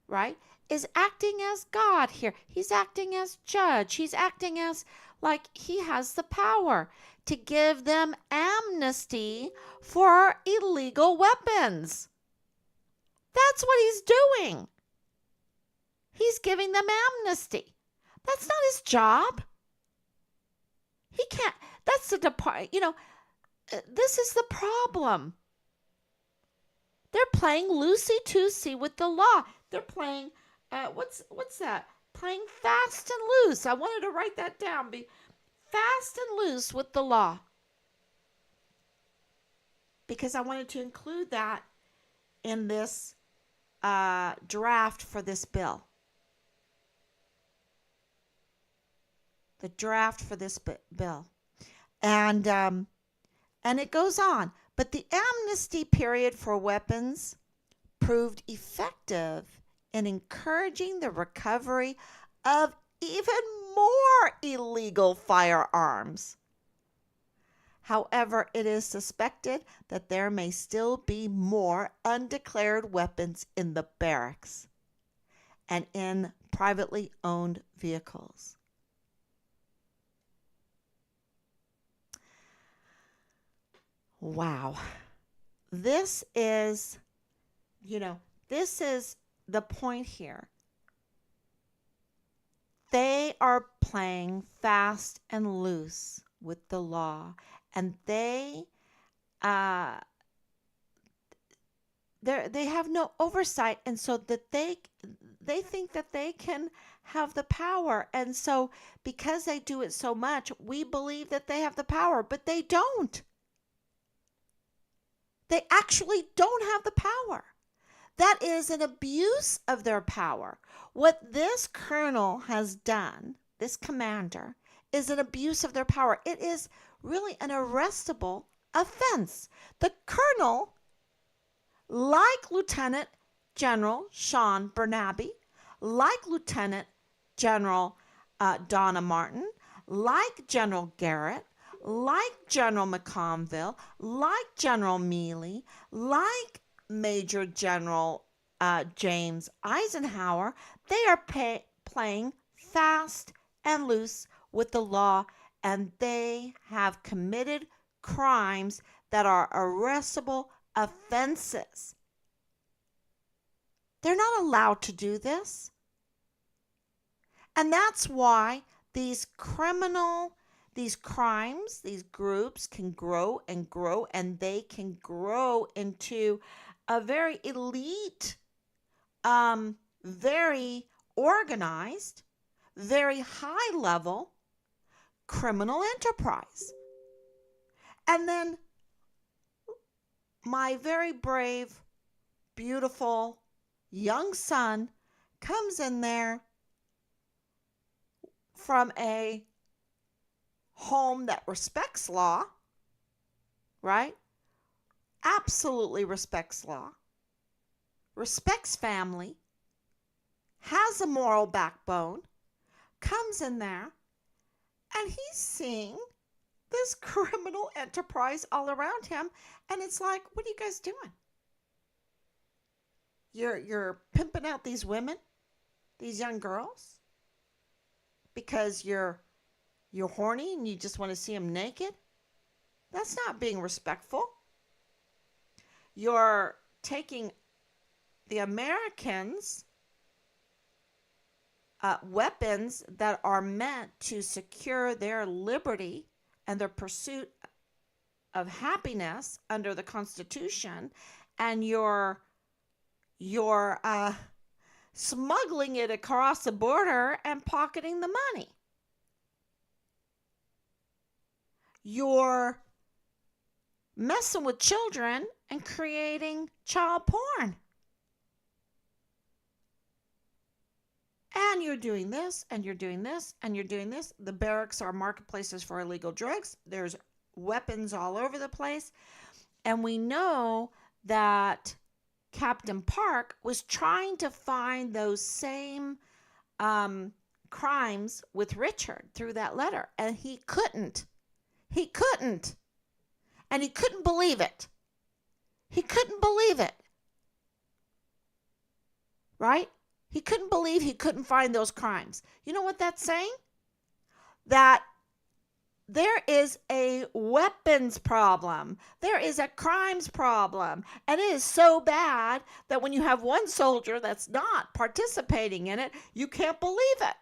right, is acting as God here. He's acting as judge. He's acting as like he has the power to give them amnesty for illegal weapons. That's what he's doing. He's giving them amnesty. That's not his job. He can't. That's the department. This is the problem. They're playing loosey-goosey with the law. They're playing, what's that? Playing fast and loose. I wanted to write that down. Be fast and loose with the law. Because I wanted to include that in this draft for this bill. The draft for this bill. And it goes on. But the amnesty period for weapons proved effective in encouraging the recovery of even more illegal firearms. However, it is suspected that there may still be more undeclared weapons in the barracks and in privately owned vehicles. Wow. This is the point here. They are playing fast and loose with the law, and they have no oversight, and so that they think that they can have the power, and so because they do it so much, we believe that they have the power, but they don't. They actually don't have the power. That is an abuse of their power. What this colonel has done, this commander, is an abuse of their power. It is really an arrestable offense. The colonel, like Lieutenant General Sean Bernabe, like Lieutenant General Donna Martin, like General Garrett, like General McConville, like General Mealy, like Major General James Eisenhower, they are playing fast and loose with the law, and they have committed crimes that are arrestable offenses. They're not allowed to do this. And that's why these crimes, these groups can grow and grow, and they can grow into a very elite, very organized, very high level criminal enterprise. And then my very brave, beautiful young son comes in there from a home that respects law, right? Absolutely respects law, respects family, has a moral backbone, comes in there, and he's seeing this criminal enterprise all around him, and it's like, what are you guys doing? You're pimping out these women, these young girls, because you're horny and you just want to see them naked? That's not being respectful. You're taking the Americans weapons that are meant to secure their liberty and their pursuit of happiness under the Constitution, and you're smuggling it across the border and pocketing the money. You're messing with children and creating child porn. And you're doing this, and you're doing this, and you're doing this. The barracks are marketplaces for illegal drugs. There's weapons all over the place. And we know that Captain Park was trying to find those same crimes with Richard through that letter. And he couldn't. He couldn't. And he couldn't believe it. He couldn't believe it. Right? He couldn't believe he couldn't find those crimes. You know what that's saying? That there is a weapons problem. There is a crimes problem. And it is so bad that when you have one soldier that's not participating in it, you can't believe it.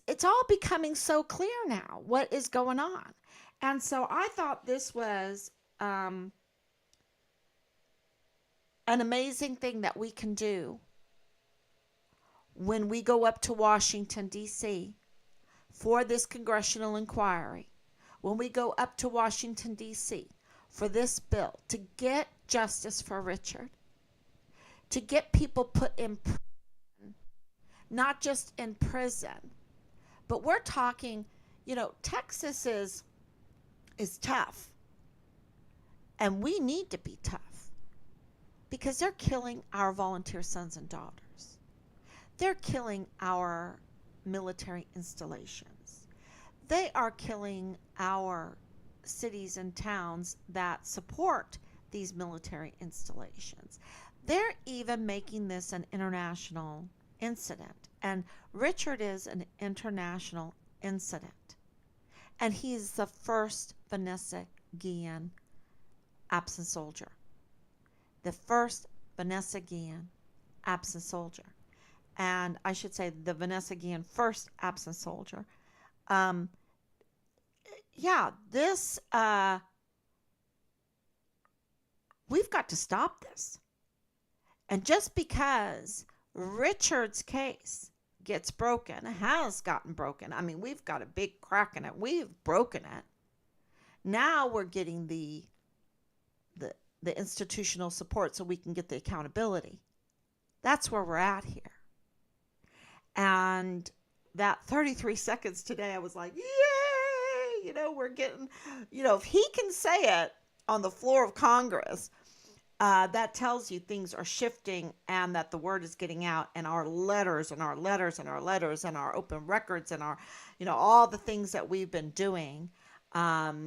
It's all becoming so clear now what is going on. And so I thought this was an amazing thing that we can do when we go up to Washington, D.C. for this congressional inquiry, when we go up to Washington, D.C. for this bill to get justice for Richard, to get people put in prison, not just in prison, but we're talking, Texas is tough, and we need to be tough because they're killing our volunteer sons and daughters. They're killing our military installations. They are killing our cities and towns that support these military installations. They're even making this an international incident. And Richard is an international incident. And he's the first Vanessa Guillen absent soldier. The first Vanessa Guillen absent soldier. And I should say the Vanessa Guillen first absent soldier. This, we've got to stop this. And just because Richard's case gets broken, has gotten broken, I mean, we've got a big crack in it. We've broken it. Now we're getting the institutional support so we can get the accountability. That's where we're at here. And that 33 seconds today, I was like, yay! We're getting, if he can say it on the floor of Congress, that tells you things are shifting and that the word is getting out, and our letters and our letters and our letters and our open records and our, all the things that we've been doing,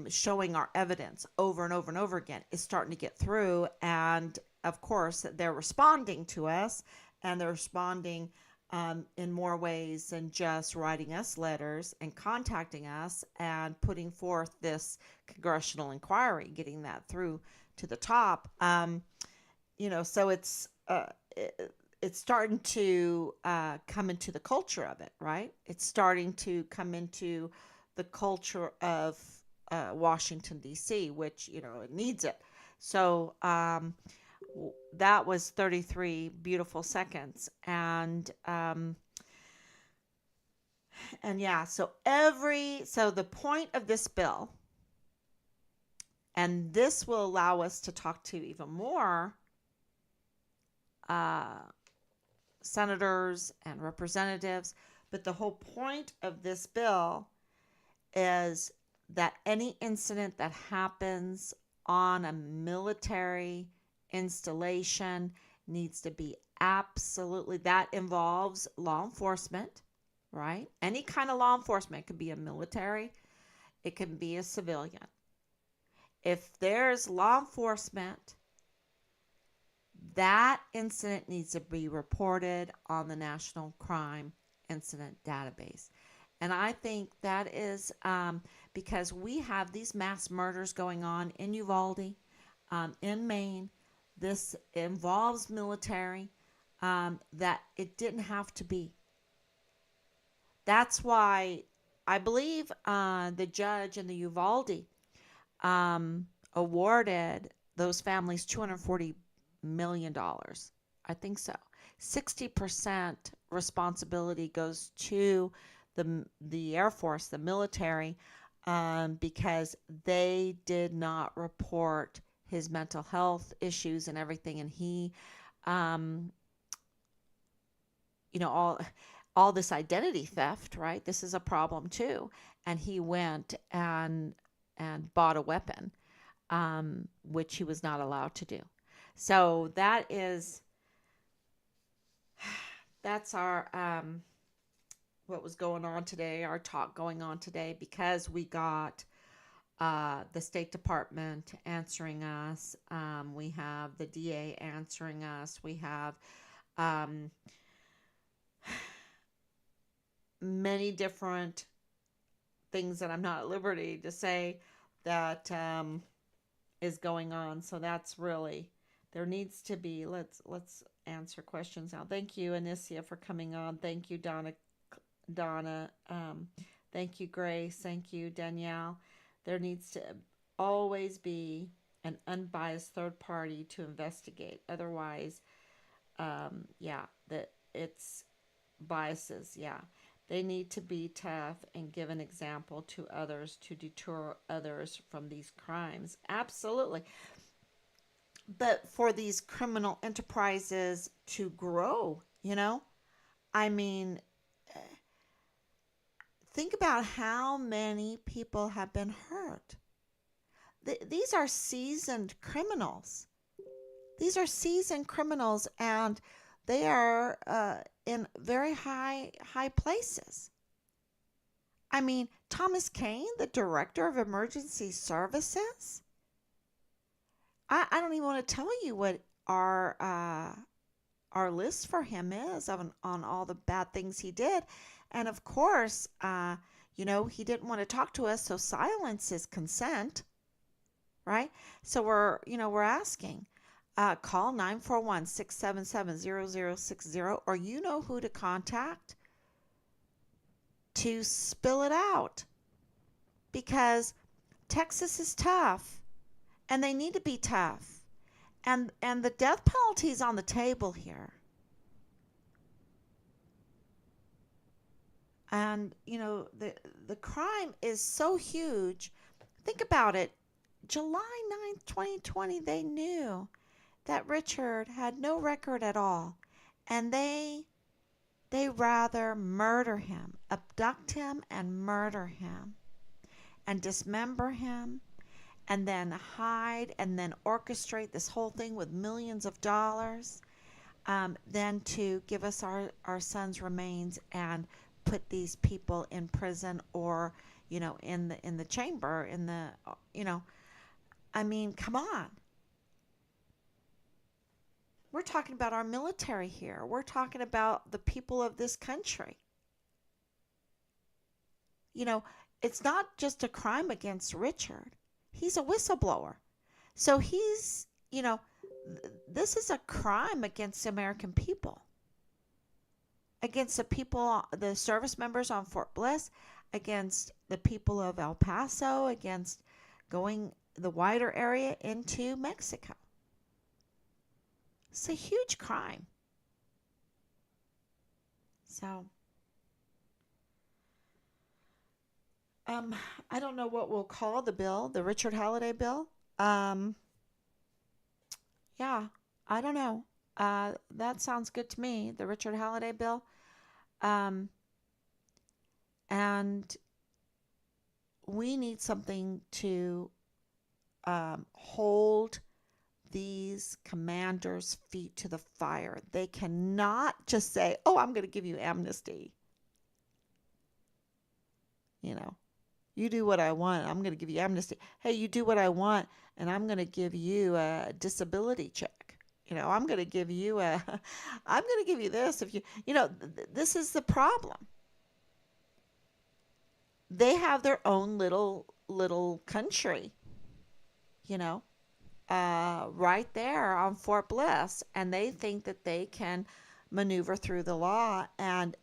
showing our evidence over and over and over again is starting to get through. And of course, they're responding to us, and they're responding in more ways than just writing us letters and contacting us and putting forth this congressional inquiry, getting that through to the top. So it's starting to come into the culture of it, right? It's starting to come into the culture of Washington, D.C., which, it needs it. So that was 33 beautiful seconds. And so the point of this bill, and this will allow us to talk to even more senators and representatives, but the whole point of this bill is that any incident that happens on a military installation needs to be absolutely, that involves law enforcement, right? Any kind of law enforcement. It could be a military, it can be a civilian. If there's law enforcement, that incident needs to be reported on the National Crime Incident Database. And I think that is because we have these mass murders going on in Uvalde, in Maine. This involves military. that it didn't have to be. That's why I believe the judge in the Uvalde um, awarded those families $240 million. I think so. 60% responsibility goes to the Air Force, the military, because they did not report his mental health issues and everything, and he, um, you know, all this identity theft, right? This is a problem too, and he went and bought a weapon, which he was not allowed to do. So that's our what was going on today, our talk going on today, because we got the State Department answering us. We have the DA answering us. We have um, many different things that I'm not at liberty to say that is going on. So that's really, there needs to be. Let's answer questions now. Thank you, Anicia, for coming on. Thank you, Donna. Donna. Thank you, Grace. Thank you, Danielle. There needs to always be an unbiased third party to investigate. Otherwise, yeah, that it's biases. Yeah, they need to be tough and give an example to others to deter others from these crimes. Absolutely. But for these criminal enterprises to grow, I mean, think about how many people have been hurt. These are seasoned criminals. These are seasoned criminals, and they are in very high places. I mean, Thomas Kane, the director of emergency services. I don't even want to tell you what our list for him is on all the bad things he did, and of course, he didn't want to talk to us, so silence is consent, right? So we're asking. Call 941-677-0060, or you know who to contact to spill it out, because Texas is tough and they need to be tough. And the death penalty is on the table here. And the crime is so huge. Think about it. July 9th, 2020, they knew that Richard had no record at all, and they rather murder him, abduct him and murder him, and dismember him, and then hide and then orchestrate this whole thing with millions of dollars, than to give us our son's remains and put these people in prison, or in the chamber, in the I mean, come on. We're talking about our military here. We're talking about the people of this country. You know, it's not just a crime against Richard. He's a whistleblower. So this is a crime against the American people, against the people, the service members on Fort Bliss, against the people of El Paso, against going the wider area into Mexico. It's a huge crime. So, um, I don't know what we'll call the bill, the Richard Halliday bill. Um, yeah, I don't know. That sounds good to me, the Richard Halliday bill. Um, and we need something to hold these commanders' feet to the fire. They cannot just say, "Oh, I'm going to give you amnesty." You know, you do what I want, I'm going to give you amnesty. Hey, you do what I want, and I'm going to give you a disability check. I'm going to give you a, I'm going to give you this if this is the problem. They have their own little country, you know, right there on Fort Bliss, and they think that they can maneuver through the law. And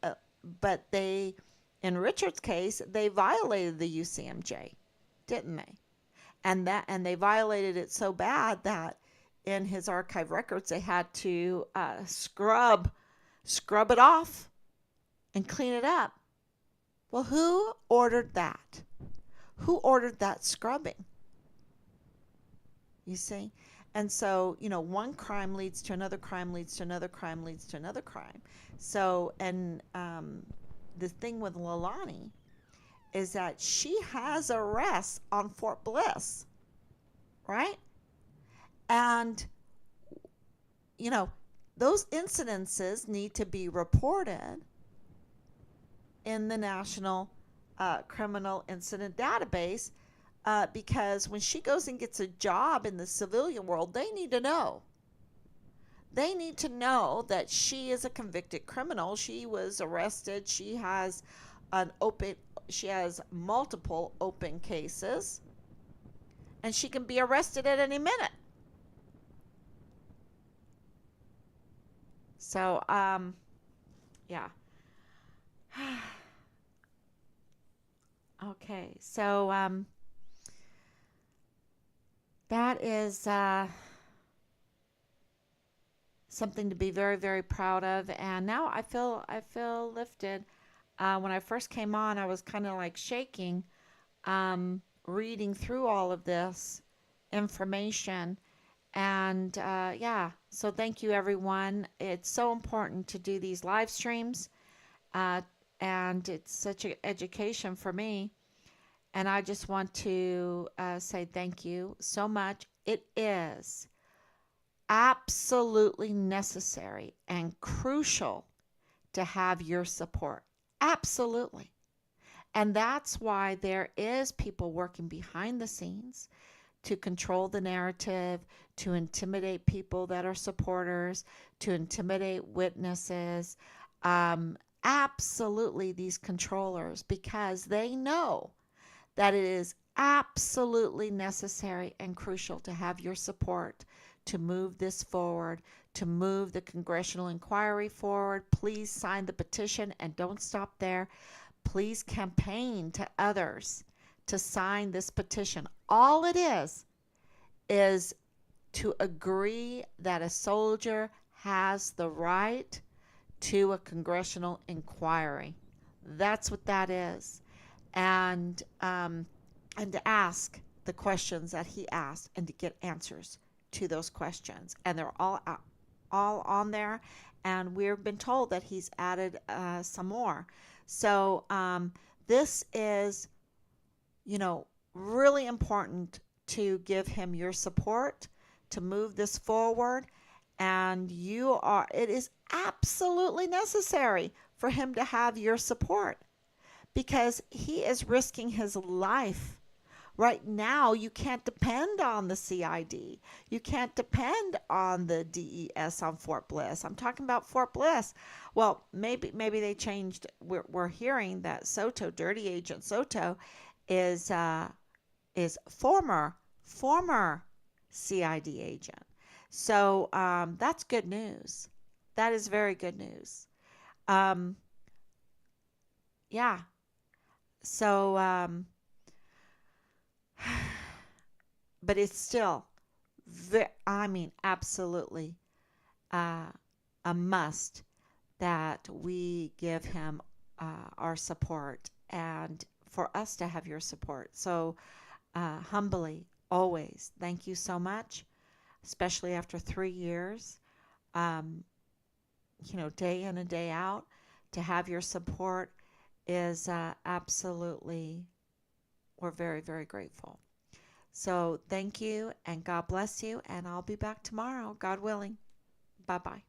but they, in Richard's case, they violated the UCMJ, didn't they? And they violated it so bad that in his archive records they had to scrub it off and clean it up. Well, who ordered that? Who ordered that scrubbing? You see? And so, one crime leads to another crime, leads to another crime, leads to another crime. So, and the thing with Leilani is that she has arrests on Fort Bliss, right? And, those incidences need to be reported in the National Criminal Incident Database, because when she goes and gets a job in the civilian world, they need to know. They need to know that she is a convicted criminal. She was arrested. She has multiple open cases, and she can be arrested at any minute. So, yeah. Okay, so that is something to be very, very proud of. And now I feel lifted. When I first came on, I was kind of like shaking, reading through all of this information. And yeah, so thank you, everyone. It's so important to do these live streams, and it's such an education for me. And I just want to say thank you so much. It is absolutely necessary and crucial to have your support. Absolutely. And that's why there is people working behind the scenes to control the narrative, to intimidate people that are supporters, to intimidate witnesses. Absolutely, these controllers, because they know that it is absolutely necessary and crucial to have your support to move this forward, to move the congressional inquiry forward. Please sign the petition and don't stop there. Please campaign to others to sign this petition. All it is to agree that a soldier has the right to a congressional inquiry. That's what that is. And to ask the questions that he asked and to get answers to those questions. And they're all on there. And we've been told that he's added some more. So this is, really important to give him your support to move this forward. And it is absolutely necessary for him to have your support, because he is risking his life. Right now, you can't depend on the CID. You can't depend on the DES on Fort Bliss. I'm talking about Fort Bliss. Well, maybe they changed. We're hearing that Soto, Dirty Agent Soto, is former CID agent. So that's good news. That is very good news. Yeah. So, but it's still, absolutely a must that we give him our support, and for us to have your support. So, humbly, always, thank you so much, especially after 3 years, day in and day out, to have your support is absolutely, we're very, very grateful. So thank you, and God bless you, and I'll be back tomorrow, God willing. Bye-bye.